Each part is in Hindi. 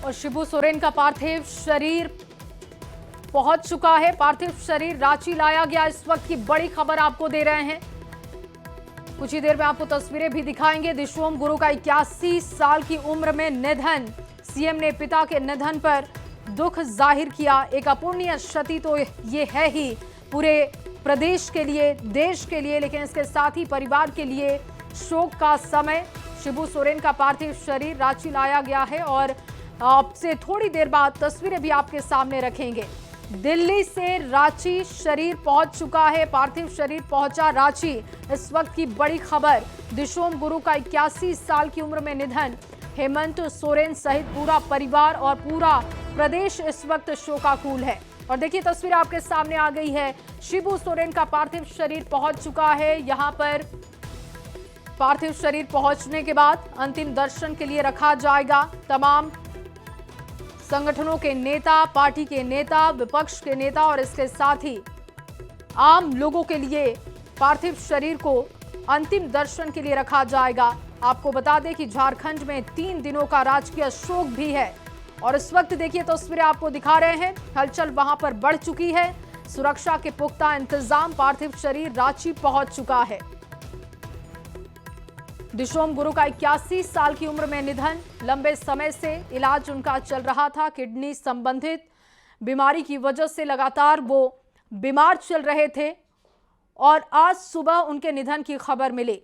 और शिबू सोरेन का पार्थिव शरीर पहुंच चुका है। पार्थिव शरीर रांची लाया गया। इस वक्त की बड़ी खबर आपको दे रहे हैं। कुछ ही देर में आपको तस्वीरें भी दिखाएंगे। दिशोम गुरु का 81 साल की उम्र में निधन। सीएम ने पिता के निधन पर दुख जाहिर किया। एक अपूर्णीय क्षति तो ये है ही पूरे प्रदेश के लिए, देश के लिए, लेकिन इसके साथ ही परिवार के लिए शोक का समय। शिबू सोरेन का पार्थिव शरीर रांची लाया गया है और आपसे थोड़ी देर बाद तस्वीरें भी आपके सामने रखेंगे। दिल्ली से रांची शरीर पहुंच चुका है। पार्थिव शरीर पहुंचा रांची। इस वक्त की बड़ी खबर, दिशोम गुरु का 81 साल की उम्र में निधन। हेमंत सोरेन सहित पूरा परिवार और पूरा प्रदेश इस वक्त शोकाकुल है। और देखिए तस्वीर आपके सामने आ गई है। शिबू सोरेन का पार्थिव शरीर पहुंच चुका है। यहां पर पार्थिव शरीर पहुंचने के बाद अंतिम दर्शन के लिए रखा जाएगा। तमाम संगठनों के नेता, पार्टी के नेता, विपक्ष के नेता और इसके साथ ही आम लोगों के लिए पार्थिव शरीर को अंतिम दर्शन के लिए रखा जाएगा। आपको बता दें कि झारखंड में 3 दिनों का राजकीय शोक भी है। और इस वक्त देखिए तस्वीरें आपको दिखा रहे हैं। हलचल वहां पर बढ़ चुकी है। सुरक्षा के पुख्ता इंतजाम। पार्थिव शरीर रांची पहुंच चुका है। दिशोम गुरु का 81 साल की उम्र में निधन। लंबे समय से इलाज उनका चल रहा था। किडनी संबंधित बीमारी की वजह से लगातार वो बीमार चल रहे थे और आज सुबह उनके निधन की खबर मिली।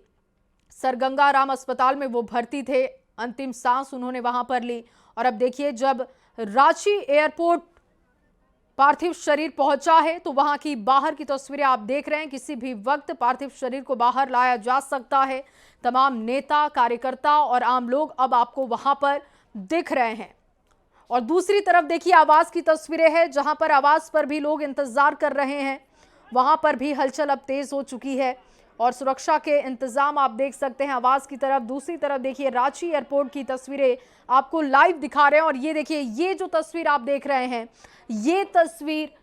सर गंगाराम अस्पताल में वो भर्ती थे। अंतिम सांस उन्होंने वहां पर ली। और अब देखिए जब रांची एयरपोर्ट पार्थिव शरीर पहुंचा है तो वहां की बाहर की तस्वीरें आप देख रहे हैं। किसी भी वक्त पार्थिव शरीर को बाहर लाया जा सकता है। तमाम नेता, कार्यकर्ता और आम लोग अब आपको वहां पर दिख रहे हैं। और दूसरी तरफ देखिए आवास की तस्वीरें हैं, जहां पर आवास पर भी लोग इंतजार कर रहे हैं। वहां पर भी हलचल अब तेज हो चुकी है और सुरक्षा के इंतजाम आप देख सकते हैं आवास की तरफ। दूसरी तरफ देखिए रांची एयरपोर्ट की तस्वीरें आपको लाइव दिखा रहे हैं। और ये देखिए, ये जो तस्वीर आप देख रहे हैं, ये तस्वीर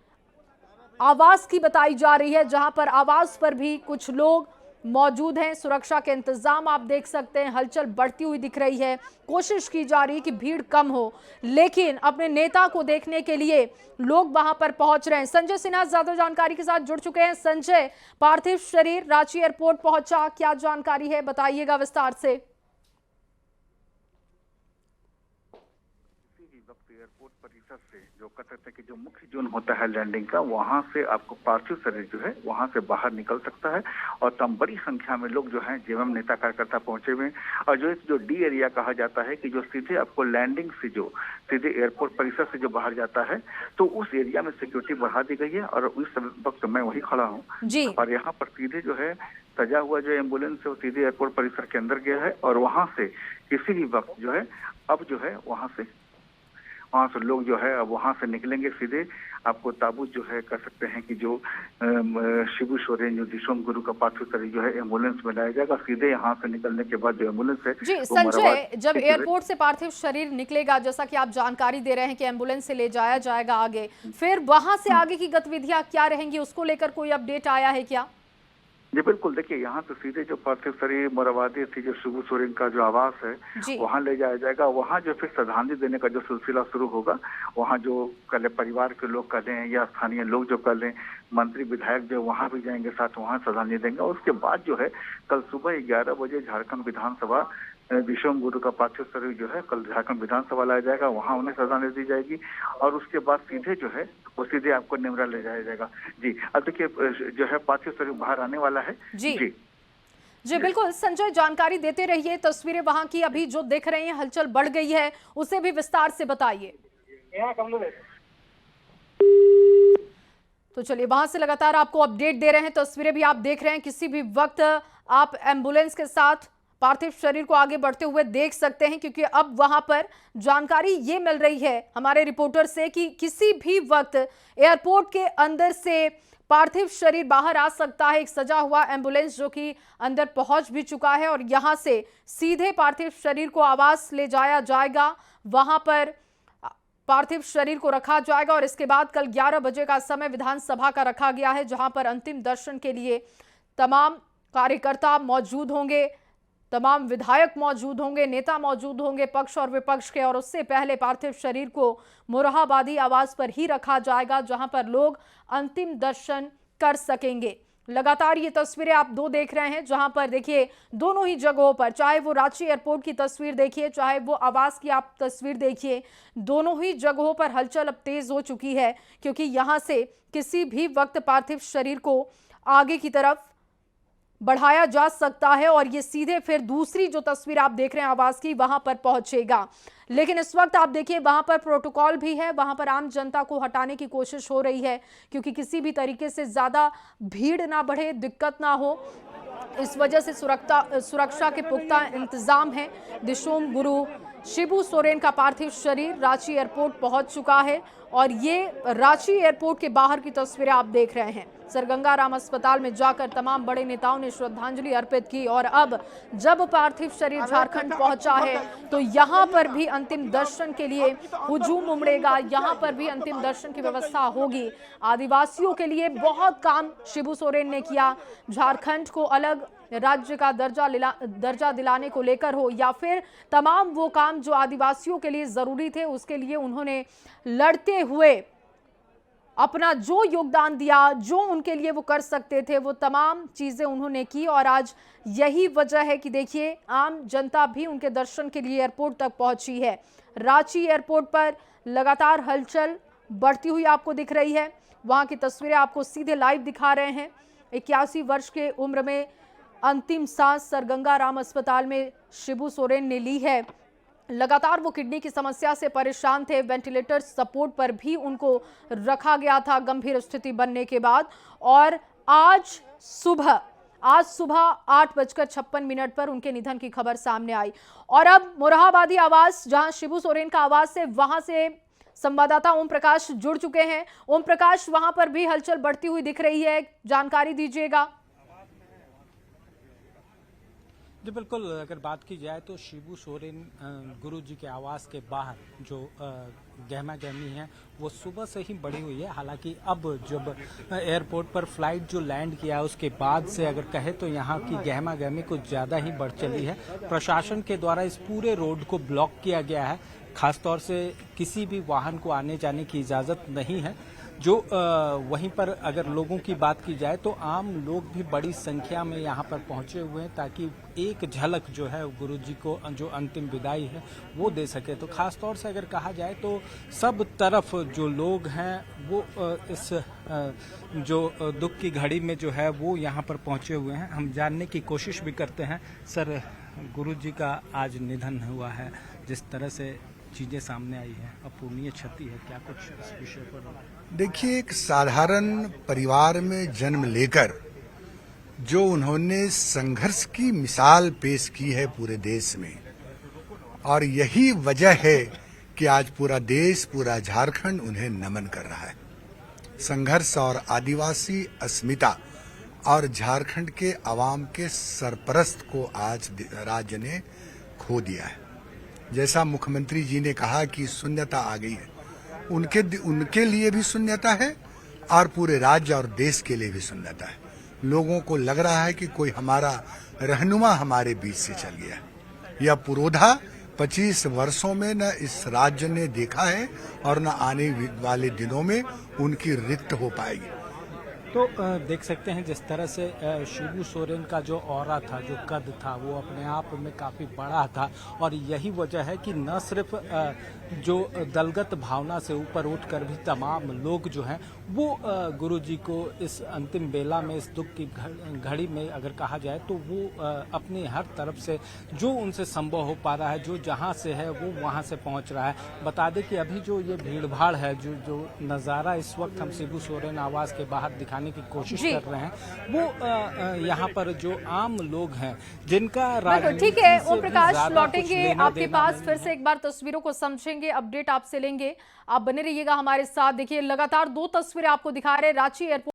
आवास की बताई जा रही है, जहां पर आवास पर भी कुछ लोग मौजूद हैं। सुरक्षा के इंतजाम आप देख सकते हैं। हलचल बढ़ती हुई दिख रही है। कोशिश की जा रही है कि भीड़ कम हो, लेकिन अपने नेता को देखने के लिए लोग वहां पर पहुंच रहे हैं। संजय सिन्हा ज्यादा जानकारी के साथ जुड़ चुके हैं। संजय, पार्थिव शरीर रांची एयरपोर्ट पहुंचा, क्या जानकारी है, बताइएगा विस्तार से। एयरपोर्ट परिसर से जो कहते थे कि जो मुख्य जोन होता है लैंडिंग का, वहां से आपको पार्थिव शरीर जो है वहां से बाहर निकल सकता है। और तमाम बड़ी संख्या में लोग जो हैं जेएमएम नेता कार्यकर्ता पहुंचे हुए। और जो डी एरिया कहा जाता है कि जो सीधे आपको लैंडिंग से जो सीधे एयरपोर्ट परिसर से जो बाहर जाता है, तो उस एरिया में सिक्योरिटी बढ़ा दी गई है। और उस वक्त मैं वही खड़ा हूँ और यहाँ पर सीधे जो है सजा हुआ जो एम्बुलेंस है वो सीधे एयरपोर्ट परिसर के अंदर गया है। और वहां से किसी भी वक्त जो है अब जो है वहां से लोग जो है अब वहां से निकलेंगे। सीधे आपको ताबूत जो है कर सकते हैं कि जो शिबू सोरेन, जो दिशोम गुरु का पार्थिव शरीर जो है एम्बुलेंस में लाया जाएगा। सीधे यहाँ से निकलने के बाद जो एम्बुलेंस है जी संजय, जब एयरपोर्ट से पार्थिव शरीर निकलेगा, जैसा कि आप जानकारी दे रहे हैं कि एम्बुलेंस से ले जाया जाएगा आगे, फिर वहां से आगे की गतिविधियां क्या रहेंगी, उसको लेकर कोई अपडेट आया है क्या? जी बिल्कुल, देखिए यहाँ तो सीधे जो पार्थिव शरीर मोराबादी थी, जो शिबू सोरेन का जो आवास है वहाँ ले जाया जाएगा। वहाँ जो फिर श्रद्धांजलि देने का जो सिलसिला शुरू होगा, वहाँ जो कल परिवार के लोग कर लें या स्थानीय लोग जो कर लें, मंत्री विधायक जो वहाँ भी जाएंगे साथ, वहाँ श्रद्धांजलि देंगे। और उसके बाद जो है कल सुबह 11 बजे झारखंड विधानसभा दिशोम गुरु का पार्थिव शरीर जो है कल झारखंड विधानसभा लाया जाएगा। वहाँ उन्हें श्रद्धांजलि दी जाएगी और उसके बाद सीधे जो है वो सीधे आपको नेमरा ले जाया जाएगा। जी अब देखिए जो है पार्थिव शरीर बाहर आने वाला है। जी बिल्कुल संजय, जानकारी देते रहिए। तस्वीरें वहां की अभी जो देख रहे हैं, हलचल बढ़ गई है, उसे भी विस्तार से बताइए। तो चलिए वहां से लगातार आपको अपडेट दे रहे हैं। तस्वीरें भी आप देख रहे हैं। किसी भी वक्त आप एम्बुलेंस के साथ पार्थिव शरीर को आगे बढ़ते हुए देख सकते हैं, क्योंकि अब वहां पर जानकारी ये मिल रही है हमारे रिपोर्टर से कि किसी भी वक्त एयरपोर्ट के अंदर से पार्थिव शरीर बाहर आ सकता है। एक सजा हुआ एम्बुलेंस जो कि अंदर पहुंच भी चुका है और यहां से सीधे पार्थिव शरीर को आवास ले जाया जाएगा। वहां पर पार्थिव शरीर को रखा जाएगा और इसके बाद कल 11 बजे का समय विधानसभा का रखा गया है, जहां पर अंतिम दर्शन के लिए तमाम कार्यकर्ता मौजूद होंगे। तमाम विधायक मौजूद होंगे, नेता मौजूद होंगे पक्ष और विपक्ष के, और उससे पहले पार्थिव शरीर को मोरहाबादी आवास पर ही रखा जाएगा जहां पर लोग अंतिम दर्शन कर सकेंगे। लगातार ये तस्वीरें आप दो देख रहे हैं जहां पर देखिए दोनों ही जगहों पर, चाहे वो रांची एयरपोर्ट की तस्वीर देखिए, चाहे वो आवास की आप तस्वीर देखिए, दोनों ही जगहों पर हलचल अब तेज हो चुकी है क्योंकि यहां से किसी भी वक्त पार्थिव शरीर को आगे की तरफ बढ़ाया जा सकता है और ये सीधे फिर दूसरी जो तस्वीर आप देख रहे हैं आवास की वहां पर पहुंचेगा। लेकिन इस वक्त आप देखिए वहां पर प्रोटोकॉल भी है, वहां पर आम जनता को हटाने की कोशिश हो रही है क्योंकि किसी भी तरीके से ज्यादा भीड़ ना बढ़े, दिक्कत ना हो, इस वजह से सुरक्षा के पुख्ता इंतजाम है। दिशोम गुरु शिबू सोरेन का पार्थिव शरीर रांची एयरपोर्ट पहुंच चुका है और ये रांची एयरपोर्ट के बाहर की तस्वीरें आप देख रहे हैं। सर गंगा राम अस्पताल में जाकर तमाम बड़े नेताओं ने श्रद्धांजलि अर्पित की और अब जब पार्थिव शरीर झारखंड पहुंचा है तो यहां पर भी अंतिम दर्शन के लिए हुजूम उमड़ेगा, यहां पर भी अंतिम दर्शन की व्यवस्था होगी। आदिवासियों के लिए बहुत काम शिबू सोरेन ने किया, झारखंड को अलग राज्य का दर्जा दिलाने को लेकर हो या फिर तमाम वो काम जो आदिवासियों के लिए जरूरी थे उसके लिए उन्होंने लड़ते हुए अपना जो योगदान दिया, जो उनके लिए वो कर सकते थे वो तमाम चीजें उन्होंने की और आज यही वजह है कि देखिए आम जनता भी उनके दर्शन के लिए एयरपोर्ट तक पहुंची है। रांची एयरपोर्ट पर लगातार हलचल बढ़ती हुई आपको दिख रही है, वहां की तस्वीरें आपको सीधे लाइव दिखा रहे हैं। 81 वर्ष के उम्र में अंतिम सांस सर गंगा राम अस्पताल में शिबू सोरेन ने ली है। लगातार वो किडनी की समस्या से परेशान थे, वेंटिलेटर सपोर्ट पर भी उनको रखा गया था गंभीर स्थिति बनने के बाद। और आज सुबह 8:56 पर उनके निधन की खबर सामने आई और अब मोरहाबादी आवास जहां शिबू सोरेन का आवास है वहां से संवाददाता ओम प्रकाश जुड़ चुके हैं। ओम प्रकाश, वहां पर भी हलचल बढ़ती हुई दिख रही है, जानकारी दीजिएगा। जी बिल्कुल, अगर बात की जाए तो शिबू सोरेन गुरु जी के आवास के बाहर जो गहमा गहमी है वो सुबह से ही बढ़ी हुई है। हालांकि अब जब एयरपोर्ट पर फ्लाइट जो लैंड किया है उसके बाद से अगर कहे तो यहाँ की गहमा गहमी कुछ ज़्यादा ही बढ़ चली है। प्रशासन के द्वारा इस पूरे रोड को ब्लॉक किया गया है, खासतौर से किसी भी वाहन को आने जाने की इजाज़त नहीं है। जो वहीं पर अगर लोगों की बात की जाए तो आम लोग भी बड़ी संख्या में यहाँ पर पहुँचे हुए हैं ताकि एक झलक जो है गुरुजी को जो अंतिम विदाई है वो दे सके। तो खास तौर से अगर कहा जाए तो सब तरफ जो लोग हैं वो इस जो दुख की घड़ी में जो है वो यहाँ पर पहुँचे हुए हैं। हम जानने की कोशिश भी करते हैं। सर, गुरुजी का आज निधन हुआ है, जिस तरह से चीजें सामने आई हैं, अपूर्णीय क्षति है, क्या कुछ इस विषय पर? देखिए, एक साधारण परिवार में जन्म लेकर जो उन्होंने संघर्ष की मिसाल पेश की है पूरे देश में, और यही वजह है कि आज पूरा देश, पूरा झारखंड उन्हें नमन कर रहा है। संघर्ष और आदिवासी अस्मिता और झारखंड के अवाम के सरपरस्त को आज राज्य ने खो दिया है। जैसा मुख्यमंत्री जी ने कहा कि शून्यता आ गई है, उनके लिए भी शून्यता है और पूरे राज्य और देश के लिए भी शून्यता है। लोगों को लग रहा है कि कोई हमारा रहनुमा हमारे बीच से चल गया। यह पुरोधा 25 वर्षों में न इस राज्य ने देखा है और न आने वाले दिनों में उनकी रिक्त हो पाएगी। तो देख सकते हैं जिस तरह से शिबू सोरेन का जो ऑरा था, जो कद था, वो अपने आप में काफ़ी बड़ा था और यही वजह है कि न सिर्फ जो दलगत भावना से ऊपर उठकर भी तमाम लोग जो हैं वो गुरुजी को इस अंतिम बेला में, इस दुख की घड़ी में अगर कहा जाए तो वो अपनी हर तरफ से जो उनसे संभव हो पा रहा है, जो जहां से है वो वहां से पहुंच रहा है। बता दें कि अभी जो ये भीड़ भाड़ है, जो नज़ारा इस वक्त हम शिबू सोरेन आवास के बाहर दिखाने की कोशिश कर रहे हैं, वो यहाँ पर जो आम लोग हैं जिनका ठीक है ओम प्रकाश, लौटेंगे आपके पास, फिर से एक बार तस्वीरों को समझेंगे, अपडेट आपसे लेंगे। आप बने रहिएगा हमारे साथ। देखिए लगातार दो तस्वीरें आपको दिखा रहे हैं रांची एयरपोर्ट